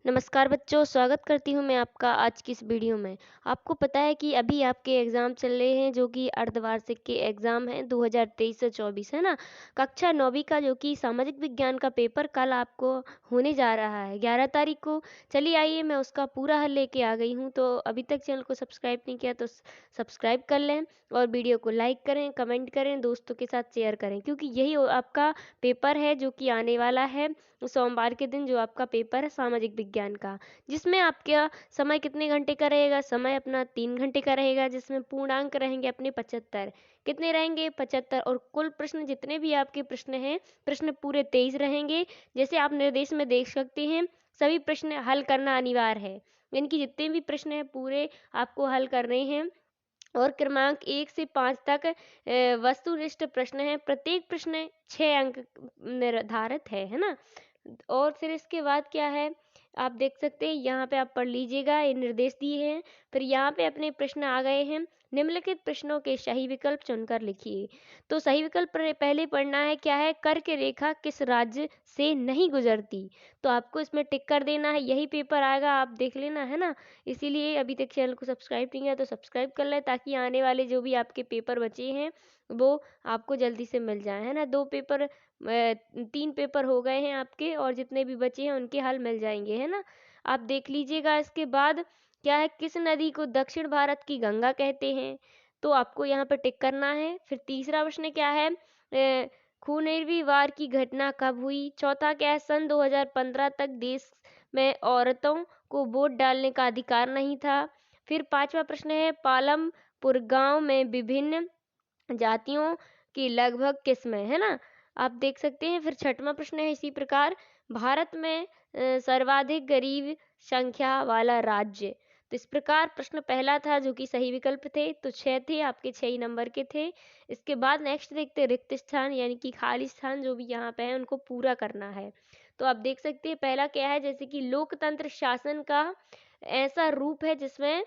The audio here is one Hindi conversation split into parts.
नमस्कार बच्चों, स्वागत करती हूँ मैं आपका आज की इस वीडियो में। आपको पता है कि अभी आपके एग्ज़ाम चल रहे हैं जो कि अर्धवार्षिक के एग्ज़ाम हैं 2023 से 24 है ना? कक्षा 9वीं का जो कि सामाजिक विज्ञान का पेपर कल आपको होने जा रहा है 11 तारीख को। चलिए आइए मैं उसका पूरा हल लेके आ गई हूँ। तो अभी तक चैनल को सब्सक्राइब नहीं किया तो सब्सक्राइब कर लें और वीडियो को लाइक करें, कमेंट करें, दोस्तों के साथ शेयर करें क्योंकि यही आपका पेपर है जो कि आने वाला है सोमवार के दिन जो आपका पेपर है सामाजिक विज्ञान का, जिसमें आपका समय कितने घंटे का रहेगा? समय अपना 3 घंटे का रहेगा, जिसमें पूर्णांक रहेंगे अपने 75। कितने रहेंगे? 75 और कुल प्रश्न जितने भी आपके प्रश्न हैं, प्रश्न पूरे 23 रहेंगे। जैसे आप निर्देश में देख सकते हैं, सभी प्रश्न हल करना अनिवार्य है। इनकी जितने भी प्रश्न हैं पूरे आपको हल करने हैं और क्रमांक 1 से 5 तक वस्तुनिष्ठ प्रश्न हैं। प्रत्येक प्रश्न 6 अंक निर्धारित है ना? और फिर इसके बाद क्या है, आप देख सकते हैं यहाँ पे आप पढ़ लीजिएगा, ये निर्देश दिए हैं। फिर यहाँ पे अपने प्रश्न आ गए हैं। निम्नलिखित प्रश्नों के सही विकल्प चुनकर लिखिए। तो सही विकल्प पहले पढ़ना है, क्या है? कर्क रेखा किस राज्य से नहीं गुजरती? तो आपको इसमें टिक कर देना है, यही पेपर आएगा, आप देख लेना है ना। इसीलिए अभी तक चैनल को सब्सक्राइब नहीं किया तो सब्सक्राइब कर लें ताकि आने वाले जो भी आपके पेपर बचे हैं वो आपको जल्दी से मिल जाए, है ना। 2 पेपर 3 पेपर हो गए हैं आपके और जितने भी बचे हैं उनके हल मिल जाएंगे, है ना। आप देख लीजिएगा। इसके बाद क्या है, किस नदी को दक्षिण भारत की गंगा कहते हैं? तो आपको यहाँ पे टिक करना है। फिर तीसरा प्रश्न क्या है, खूनरेवी वार की घटना कब हुई? चौथा क्या है, सन 2015 तक देश में औरतों को वोट डालने का अधिकार नहीं था। फिर पांचवा प्रश्न है, पालमपुर गांव में विभिन्न जातियों की लगभग किस्में, है ना। आप देख सकते हैं। फिर छठवां प्रश्न है इसी प्रकार, भारत में सर्वाधिक गरीब संख्या वाला राज्य। तो इस प्रकार प्रश्न पहला था जो कि सही विकल्प थे, तो 6 थे आपके, 6 ही नंबर के थे। इसके बाद नेक्स्ट देखते हैं रिक्त स्थान यानी कि खाली स्थान जो भी यहाँ पे है उनको पूरा करना है। तो आप देख सकते हैं पहला क्या है, जैसे कि लोकतंत्र शासन का ऐसा रूप है जिसमें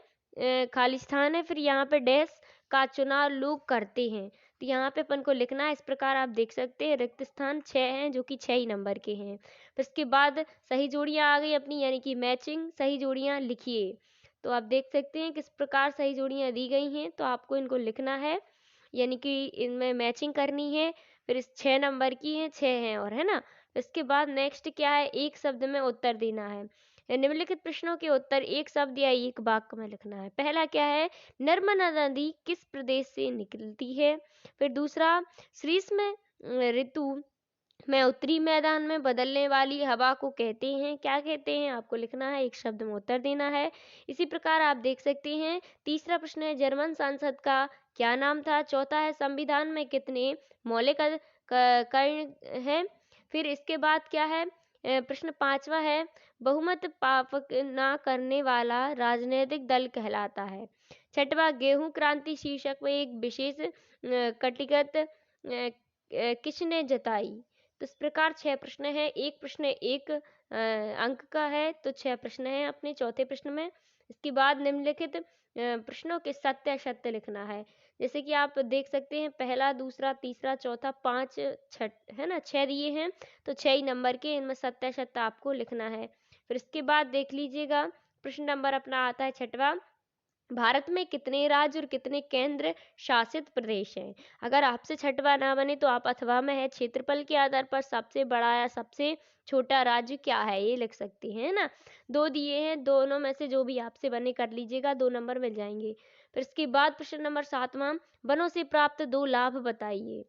खालिस्तान है, फिर यहाँ पे डैश का चुनाव लोग करते हैं। तो यहाँ पे अपन को लिखना है इस प्रकार, आप देख सकते हैं रिक्त स्थान 6 हैं जो कि 6 ही नंबर के हैं। फिर इसके बाद सही जोड़ियाँ आ गई अपनी यानी कि मैचिंग, सही जोड़ियाँ लिखिए। तो आप देख सकते हैं किस प्रकार सही जोड़ियाँ दी गई हैं, तो आपको इनको लिखना है यानी कि इनमें मैचिंग करनी है। फिर इस 6 नंबर की हैं, 6 हैं और, है ना। इसके बाद नेक्स्ट क्या है, एक शब्द में उत्तर देना है। निम्नलिखित प्रश्नों के उत्तर एक शब्द या एक वाक्य में लिखना है। पहला क्या है, नर्मदा नदी किस प्रदेश से निकलती है? फिर दूसरा, ग्रीष्म ऋतु में उत्तरी मैदान में बदलने वाली हवा को कहते हैं, क्या कहते हैं? आपको लिखना है, एक शब्द में उत्तर देना है। इसी प्रकार आप देख सकते हैं तीसरा प्रश्न है, जर्मन संसद का क्या नाम था? चौथा है, संविधान में कितने मौलिक कर्ण हैं? फिर इसके बाद क्या है, प्रश्न पांचवा है, बहुमत प्राप्त न करने वाला राजनीतिक दल कहलाता है। छठवा, गेहूं क्रांति शीर्षक में एक विशेष कटिगत किसने जताई? तो इस प्रकार 6 प्रश्न हैं, एक प्रश्न 1 अंक का है, तो 6 प्रश्न हैं अपने चौथे प्रश्न में। इसके बाद निम्नलिखित प्रश्नों के सत्य असत्य लिखना है। जैसे कि आप देख सकते हैं पहला, दूसरा, तीसरा, चौथा, 5, 6 है ना, 6 दिए हैं, तो 6 ही नंबर के, इनमें सत्य असत्य आपको लिखना है। फिर इसके बाद देख लीजिएगा, प्रश्न नंबर अपना आता है छठवा, भारत में कितने राज्य और कितने केंद्र शासित प्रदेश हैं? अगर आपसे छठवा ना बने तो आप अथवा में है, क्षेत्रफल के आधार पर सबसे बड़ा या सबसे छोटा राज्य क्या है ये लिख सकते हैं, है ना। 2 दिए हैं, दोनों में से जो भी आपसे बने कर लीजिएगा, 2 नंबर मिल जाएंगे। फिर इसके बाद प्रश्न नंबर 7वां, वनों से प्राप्त 2 लाभ बताइए।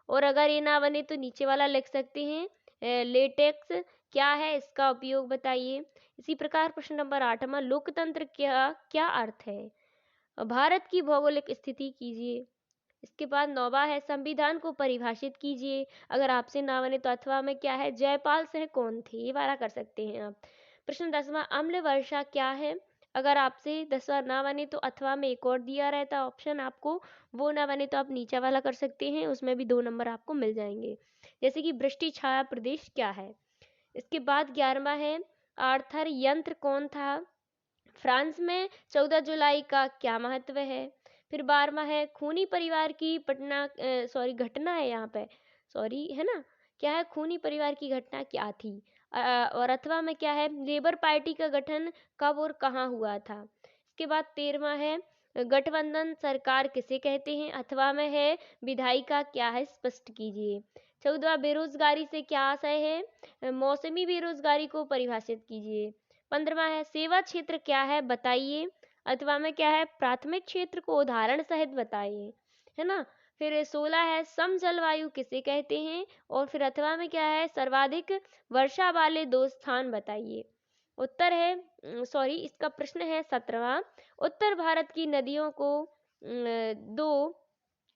और अगर ये ना बने तो नीचे वाला लिख सकते हैं, लेटेक्स क्या है, इसका उपयोग बताइए। इसी प्रकार प्रश्न नंबर 8वां, लोकतंत्र क्या क्या अर्थ है? भारत की भौगोलिक स्थिति कीजिए। इसके बाद 9वां है, संविधान को परिभाषित कीजिए। अगर आपसे ना बने तो अथवा में क्या है, जयपाल सिंह कौन थे, ये वाला कर सकते हैं आप। प्रश्न 10वां, अम्ल वर्षा क्या है? अगर आपसे 10वां ना बने तो अथवा में एक और दिया रहता ऑप्शन आपको, वो ना बने तो आप नीचा वाला कर सकते हैं, उसमें भी 2 नंबर आपको मिल जाएंगे। जैसे कि वृष्टि छाया प्रदेश क्या है? इसके बाद 11वां है, आर्थर यंत्र कौन था? फ्रांस में 14 जुलाई का क्या महत्व है? फिर 12वां है, खूनी परिवार की घटना है यहाँ पे, सॉरी है ना, क्या है, खूनी परिवार की घटना क्या थी? और अथवा में क्या है, लेबर पार्टी का गठन कब और कहाँ हुआ था। इसके बाद 13वां है, गठबंधन सरकार किसे कहते हैं। अथवा में है, विधायिका क्या है, स्पष्ट कीजिए। 14वां, बेरोजगारी से क्या आशय है, मौसमी बेरोजगारी को परिभाषित कीजिए। 15वां है, सेवा क्षेत्र क्या है, बताइए। अथवा में क्या है, प्राथमिक क्षेत्र को उदाहरण सहित बताइए, है ना। फिर 16 है, सम जलवायु किसे कहते हैं। और फिर अथवा में क्या है, सर्वाधिक वर्षा वाले दो स्थान बताइए। उत्तर है सॉरी इसका प्रश्न है 17वां, उत्तर भारत की नदियों को दो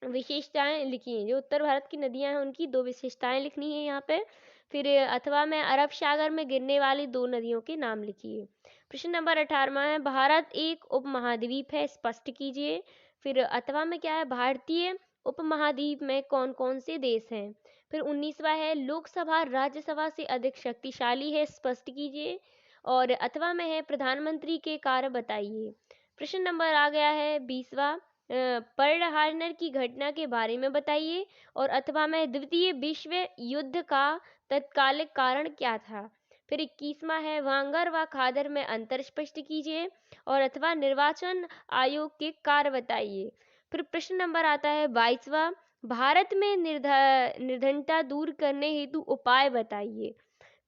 विशेषताएं लिखी हैं। जो उत्तर भारत की नदियां हैं उनकी दो विशेषताएं लिखनी है यहाँ पे। फिर अथवा में अरब सागर में गिरने वाली दो नदियों के नाम लिखिए। प्रश्न नंबर 18वां है, भारत एक उपमहाद्वीप है, स्पष्ट कीजिए। फिर अथवा में क्या है, भारतीय उपमहाद्वीप में कौन कौन से देश हैं। फिर 19वां है, लोकसभा राज्यसभा से अधिक शक्तिशाली है, स्पष्ट कीजिए। और अथवा में है, प्रधानमंत्री के कार्य बताइए। प्रश्न नंबर आ गया है 20वां, पर्ल हार्बर की घटना के बारे में बताइए। और अथवा में द्वितीय विश्व युद्ध का तत्कालिक कारण क्या था। फिर 21वां है, वांगर व खादर में अंतर स्पष्ट कीजिए। और अथवा निर्वाचन आयोग के कार्य बताइए। फिर प्रश्न नंबर आता है 22वां, भारत में निर्धनता दूर करने हेतु उपाय बताइए।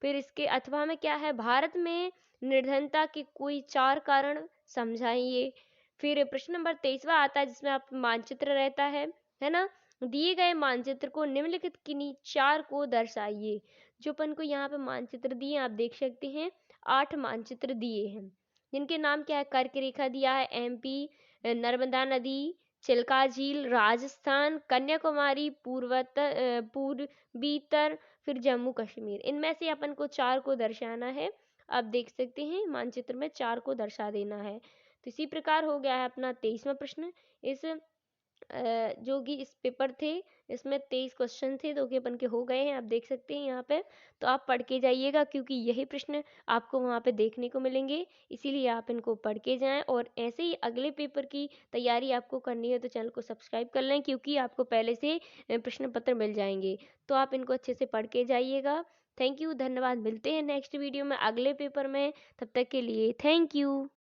फिर इसके अथवा में क्या है, भारत में निर्धनता के कोई 4 कारण समझाइए। फिर प्रश्न नंबर 23वां आता है जिसमें आप मानचित्र रहता है ना। दिए गए मानचित्र को निम्नलिखित किन्हीं 4 को दर्शाइए। जो अपन को यहाँ पे मानचित्र दिए आप देख सकते हैं, 8 मानचित्र दिए हैं जिनके नाम क्या है, कर्क रेखा दिया है, एमपी, नर्मदा नदी, चिल्का झील, राजस्थान, कन्याकुमारी, पूर्वीतर, फिर जम्मू कश्मीर। इनमें से अपन को 4 को दर्शाना है। आप देख सकते हैं मानचित्र में 4 को दर्शा देना है। तो इसी प्रकार हो गया है अपना 23वां प्रश्न। इस जो कि इस पेपर थे इसमें 23 क्वेश्चन थे जो कि अपन के हो गए हैं, आप देख सकते हैं यहाँ पे। तो आप पढ़ के जाइएगा क्योंकि यही प्रश्न आपको वहाँ पे देखने को मिलेंगे, इसीलिए आप इनको पढ़ के जाएं। और ऐसे ही अगले पेपर की तैयारी आपको करनी है तो चैनल को सब्सक्राइब कर लें क्योंकि आपको पहले से प्रश्न पत्र मिल जाएंगे। तो आप इनको अच्छे से पढ़ के जाइएगा। थैंक यू, धन्यवाद। मिलते हैं नेक्स्ट वीडियो में अगले पेपर में, तब तक के लिए थैंक यू।